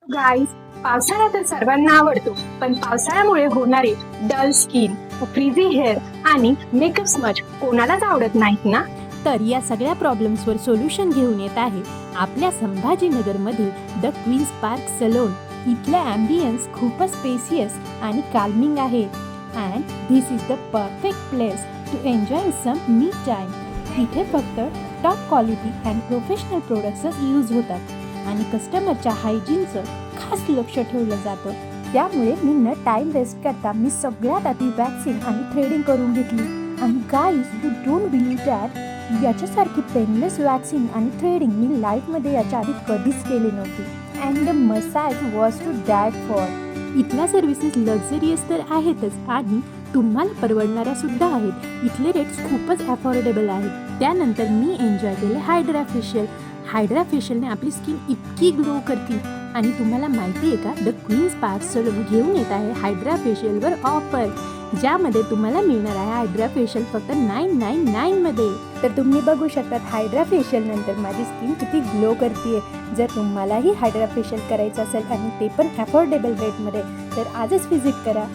Guys, पावसाळा तर सर्वांना आवडतो, पण पावसाळ्यामुळे होणारे डल स्किन, फ्रीझी हेअर आणि मेकअप स्मज कोणालाच आवडत नाहीत ना. तर या सगळ्या प्रॉब्लेम्सवर सोल्युशन घेऊन येत आहे आपल्या संभाजीनगरमधील द क्वीन्स पार्क सलोन. इथला ॲम्बियन्स खूपच स्पेसियस आणि काल्मिंग आहे and this is the perfect place to enjoy some me time. इथे फक्त टॉप क्वालिटी अँड प्रोफेशनल प्रोडक्ट्सच यूज होतात आणि कस्टमरच्या हायजीनचं खास लक्ष ठेवलं जातं. त्यामुळे मी न टाईम वेस्ट करता मी सगळ्यात आधी वॅक्सिन आणि थ्रेडिंग करून घेतली. आणि guys, you don't believe that याच्यासारखी पेनलेस वॅक्सिंग आणि थ्रेडिंग मी लाईफमध्ये याच्या आधी कधीच केली नव्हती. And the massage was to die for. इथल्या सर्व्हिसेस लक्झरियस तर आहेतच आणि तुम्हाला परवडणाऱ्या सुद्धा आहेत. इथले रेट्स खूपच अफोर्डेबल आहेत. त्यानंतर मी एन्जॉय केले हायड्रा फेशियल. हायड्रा फेशियलने आपली स्किन इतकी ग्लो करते आणि तुम्हाला माहिती आहे का, द क्वीन्स पार्क सलून घेऊन येत आहे हायड्रा फेशियलवर ऑफर, ज्यामध्ये तुम्हाला मिळणार आहे हायड्रा फेशियल फक्त 999 मध्ये. तर तुम्ही बघू शकतात हायड्रा फेशियल नंतर माझी स्किन किती ग्लो करते. जर तुम्हालाही हायड्रा फेशियल करायचं असेल आणि ते पण अफोर्डेबल रेटमध्ये, तर आजच व्हिजिट करा